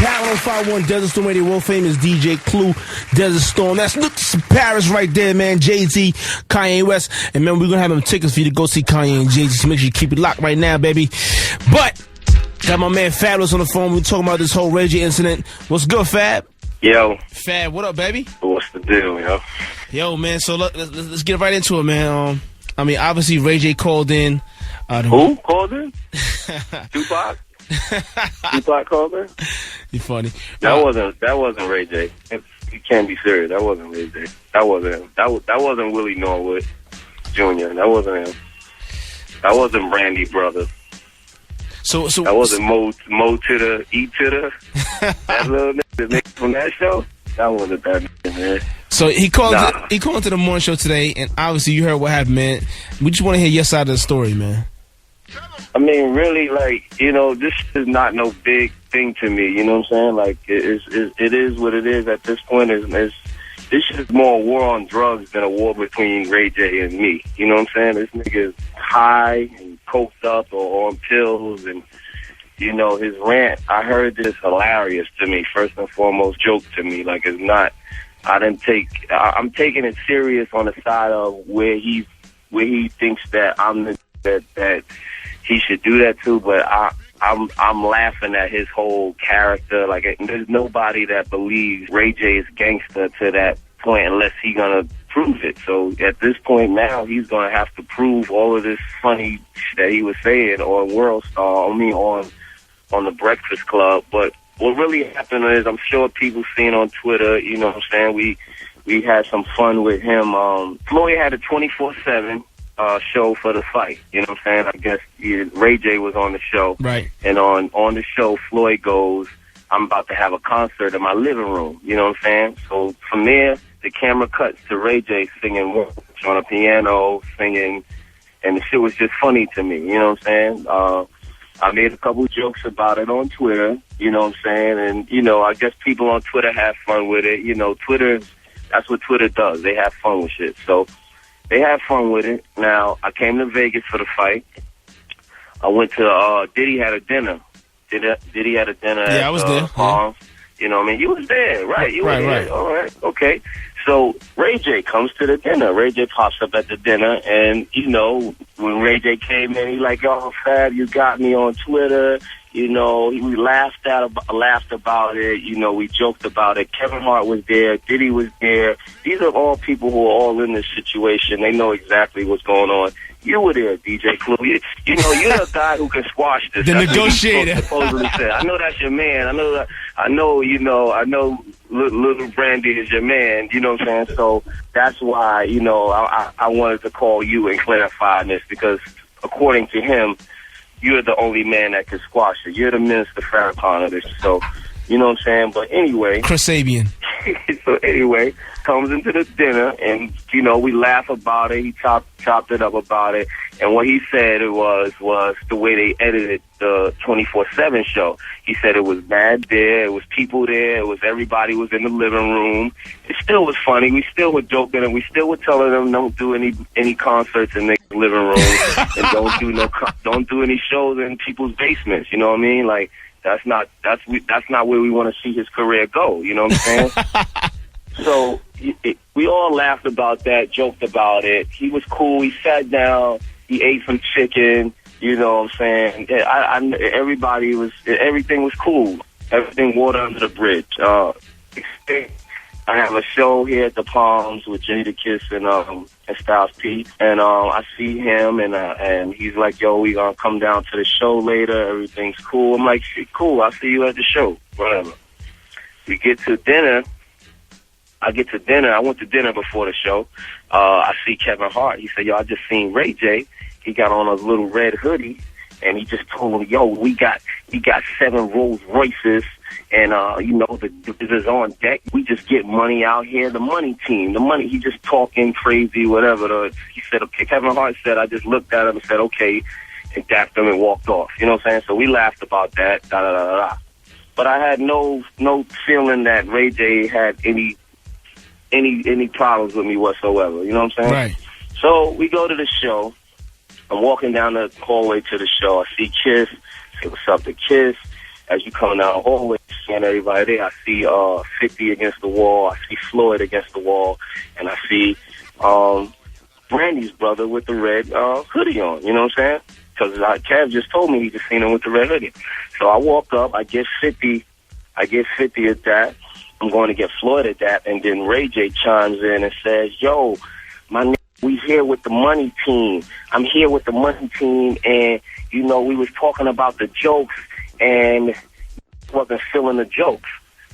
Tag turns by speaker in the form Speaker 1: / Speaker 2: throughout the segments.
Speaker 1: Power on 501 Desert Storm Radio, world famous DJ Clue, Desert Storm. That's Paris right there, man. Jay-Z, Kanye West. And man, we're going to have them tickets for you to go see Kanye and Jay-Z. So make sure you keep it locked right now, baby. But, got my man Fabolous on the phone. We're talking about this whole Ray J incident. What's good, Fab?
Speaker 2: Yo.
Speaker 1: Fab, what up, baby?
Speaker 2: What's the deal, yo?
Speaker 1: Yo, man, so let's get right into it, man. I mean, obviously, Ray J called in.
Speaker 2: Who called in? Tupac? Tupac called in?
Speaker 1: You funny.
Speaker 2: That wasn't Ray J. You can't be serious. That wasn't Ray J. That wasn't him. That wasn't Willie Norwood Jr. That wasn't him. That wasn't Brandy Brothers.
Speaker 1: So
Speaker 2: that wasn't Mo to the E to the that little nigga from that show. That wasn't that nigga, man.
Speaker 1: So he called into the morning show today, and obviously you heard what happened, man. We just want to hear your side of the story, man.
Speaker 2: I mean, really, like, you know, this is not no big thing to me. You know what I'm saying? Like, it is what it is at this point. This is more a war on drugs than a war between Ray J and me. You know what I'm saying? This nigga is high and coked up or on pills, and, you know, his rant, I heard this hilarious to me, first and foremost, joke to me. Like, it's not, I'm taking it serious on the side of where he thinks that that he should do that too, but I'm laughing at his whole character. Like, there's nobody that believes Ray J is gangster to that point unless he's gonna prove it. So at this point now, he's gonna have to prove all of this funny that he was saying on World Star. I mean, on the Breakfast Club. But what really happened is, I'm sure people seen on Twitter. You know what I'm saying? We had some fun with him. Floyd had a 24/7. Show for the fight. You know what I'm saying? I guess Ray J was on the show.
Speaker 1: Right. And
Speaker 2: on the show, Floyd goes, I'm about to have a concert in my living room. You know what I'm saying? So from there, the camera cuts to Ray J singing on a piano, singing, and the shit was just funny to me. You know what I'm saying? I made a couple jokes about it on Twitter. You know what I'm saying? And, you know, I guess people on Twitter have fun with it. You know, that's what Twitter does. They have fun with shit. So they had fun with it. Now, I came to Vegas for the fight. I went to, Diddy had a dinner. Diddy had a dinner at
Speaker 1: I was there.
Speaker 2: Palms. Yeah. You know what I mean? You was there, right? You were there. Right. All right, okay. So Ray J comes to the dinner. Ray J pops up at the dinner, and, you know, when Ray J came in, he like, oh, Fab, you got me on Twitter. You know, we laughed about it. You know, we joked about it. Kevin Hart was there. Diddy was there. These are all people who are all in this situation. They know exactly what's going on. You were there, DJ Clue. You know, you're the guy who can squash this.
Speaker 1: The negotiator.
Speaker 2: Supposedly said. I know that's your man. I know. Little Brandy is your man. You know what I'm saying? So that's why, you know, I wanted to call you and clarify this, because according to him, you're the only man that can squash it. You're the Minister Farrakhan of this. So, you know what I'm saying? But anyway.
Speaker 1: Chris Sabian.
Speaker 2: So anyway, comes into the dinner, and, you know, we laugh about it. He chopped it up about it. And what he said it was the way they edited the 24/7 show. He said it was mad there. It was people there. It was everybody was in the living room. It still was funny. We still were joking, and we still were telling them don't do any concerts in their living room, and don't do any shows in people's basements. You know what I mean? Like, that's not where we want to see his career go. You know what I'm saying? So we all laughed about that, joked about it. He was cool. He sat down. He ate some chicken. You know what I'm saying? Everything was cool. Everything water under the bridge. I have a show here at the Palms with Jada Kiss and Styles P. And I see him, and he's like, yo, we gonna come down to the show later. Everything's cool. I'm like, shit, cool. I'll see you at the show. Whatever. We get to dinner. I went to dinner before the show. I see Kevin Hart. He said, yo, I just seen Ray J. He got on a little red hoodie, and he just told him, yo, we got 7 Rolls Royces, and, you know, the is on deck. We just get money out here. The money team, he just talking crazy, whatever. He said, okay, Kevin Hart said, I just looked at him and said, okay, and dapped him and walked off. You know what I'm saying? So we laughed about that, da-da-da-da-da. But I had no feeling that Ray J had any problems with me whatsoever. You know what I'm saying?
Speaker 1: Right.
Speaker 2: So we go to the show. I'm walking down the hallway to the show. I see Kiss. Say what's up to Kiss. as you come down the hallway, seeing everybody there, I see 50 against the wall, I see Floyd against the wall, and I see Brandy's brother with the red hoodie on, you know what I'm saying? Because Kev just told me he just seen him with the red hoodie. So I walk up, I get 50 at that. I'm going to get Floyd at that, and then Ray J chimes in and says, yo, my nigga, we here with the money team. I'm here with the money team, and, you know, we was talking about the jokes, and wasn't feeling the jokes.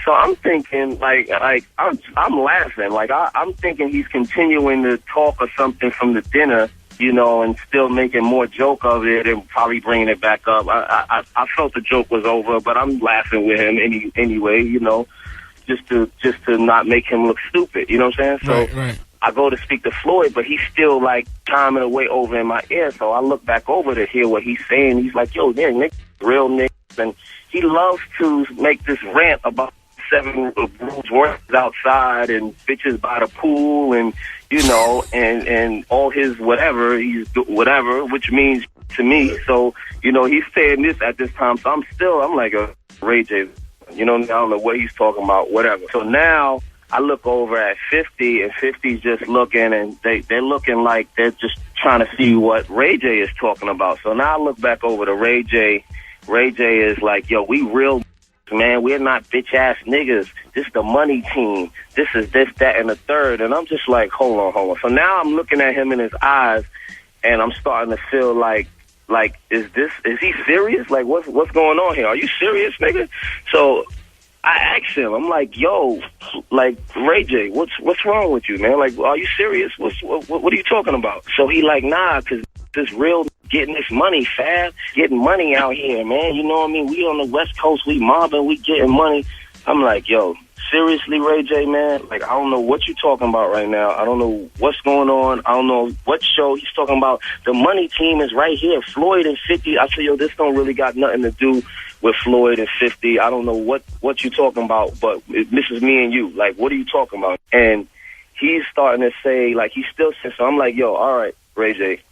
Speaker 2: So I'm thinking, like I'm laughing. Like, I'm thinking he's continuing to talk or something from the dinner, you know, and still making more joke of it and probably bringing it back up. I felt the joke was over, but I'm laughing with him anyway, you know, just to not make him look stupid, you know what I'm saying? So
Speaker 1: right.
Speaker 2: I go to speak to Floyd, but he's still, like, chiming away over in my ear. So I look back over to hear what he's saying. He's like, yo, yeah, Nick, real Nick. And he loves to make this rant about 7 rooms worth outside and bitches by the pool and, you know, and all his whatever, which means to me. So, you know, he's saying this at this time. So I'm like a Ray J, you know, I don't know what he's talking about, whatever. So now I look over at 50, and 50's just looking, and they're looking like they're just trying to see what Ray J is talking about. So now I look back over to Ray J. Ray J is like, yo, we real, man. We're not bitch-ass niggas. This the money team. This is this, that, and the third. And I'm just like, hold on. So now I'm looking at him in his eyes, and I'm starting to feel like, is he serious? Like, what's going on here? Are you serious, nigga? So I asked him, I'm like, yo, like, Ray J, what's wrong with you, man? Like, are you serious? What are you talking about? So he like, nah, because this real getting this money, fab, getting money out here, man. You know what I mean? We on the West Coast, we mobbing, we getting money. I'm like, yo, seriously, Ray J, man? Like, I don't know what you're talking about right now. I don't know what's going on. I don't know what show he's talking about. The money team is right here. Floyd and 50. I said, yo, this don't really got nothing to do with Floyd and 50. I don't know what you're talking about, but this is me and you. Like, what are you talking about? And he's starting to say, like, he's still saying, so I'm like, yo, all right, Ray J.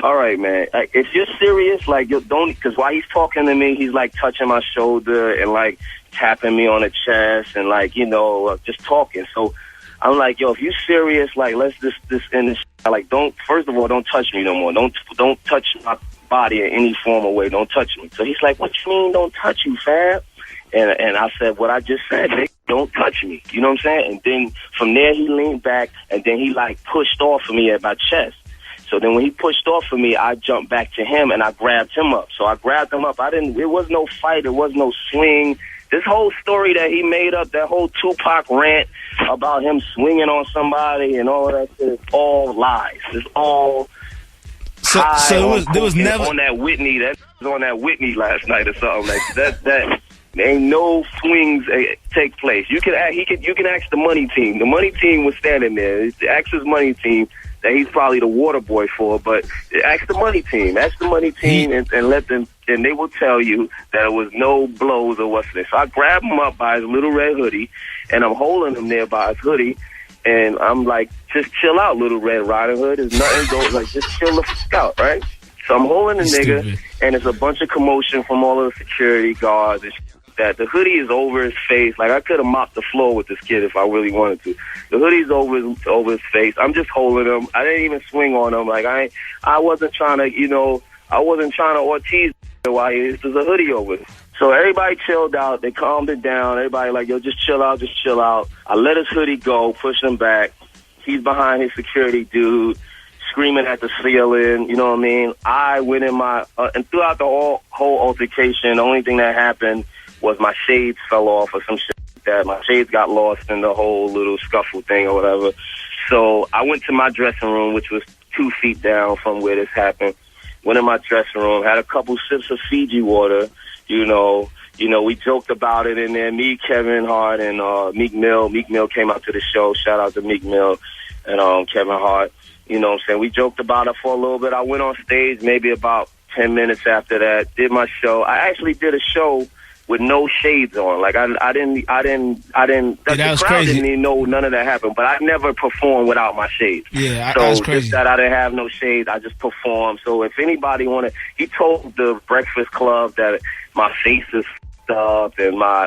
Speaker 2: All right, man. Like, if you're serious, like, you don't, because while he's talking to me, he's like touching my shoulder and like tapping me on the chest and like, you know, just talking. So I'm like, yo, if you're serious, like, let's this end this. Like, first of all, don't touch me no more. Don't touch my body in any form or way. Don't touch me. So he's like, what you mean don't touch you, fab? And I said what I just said, Nick, don't touch me. You know what I'm saying? And then from there he leaned back and then he like pushed off of me at my chest. So then when he pushed off of me, I jumped back to him and I grabbed him up. So I grabbed him up. It was no fight. It was no swing. This whole story that he made up, that whole Tupac rant about him swinging on somebody and all of that shit, is all lies. It's all
Speaker 1: so there was never
Speaker 2: on that Whitney. That was on that Whitney last night or something like that. That ain't no swings take place. You can ask the money team. The money team was standing there. Ask his money team that he's probably the water boy for, but ask the money team. Ask the money team and let them, and they will tell you that there was no blows or what's this. So I grab him up by his little red hoodie, and I'm holding him there by his hoodie, and I'm like, just chill out, Little Red Riding Hood. There's nothing going, like, just chill the fuck out, right? So I'm holding the nigga, and it's a bunch of commotion from all of the security guards and that. The hoodie is over his face. Like, I could have mopped the floor with this kid if I really wanted to. The hoodie's over his face. I'm just holding him. I didn't even swing on him. Like, I wasn't trying to, you know, I wasn't trying to Ortiz while there's a hoodie over it. So everybody chilled out. They calmed it down. Everybody like, yo, just chill out, just chill out. I let his hoodie go, push him back. He's behind his security dude, screaming at the ceiling, you know what I mean? I went in my, and throughout the whole altercation, the only thing that happened was my shades fell off or some shit like that. My shades got lost in the whole little scuffle thing or whatever. So I went to my dressing room, which was 2 feet down from where this happened. Went in my dressing room, had a couple sips of Fiji water, you know, we joked about it in there. Me, Kevin Hart, and Meek Mill. Meek Mill came out to the show. Shout out to Meek Mill and Kevin Hart. You know what I'm saying? We joked about it for a little bit. I went on stage maybe about 10 minutes after that, did my show. I actually did a show with no shades on. Like, I didn't, the crowd didn't even know none of that happened, but I never performed without my shades.
Speaker 1: Yeah,
Speaker 2: so
Speaker 1: that was crazy.
Speaker 2: Just that I didn't have no shades, I just performed. So if anybody wanted, he told the Breakfast Club that my face is f***ed up and my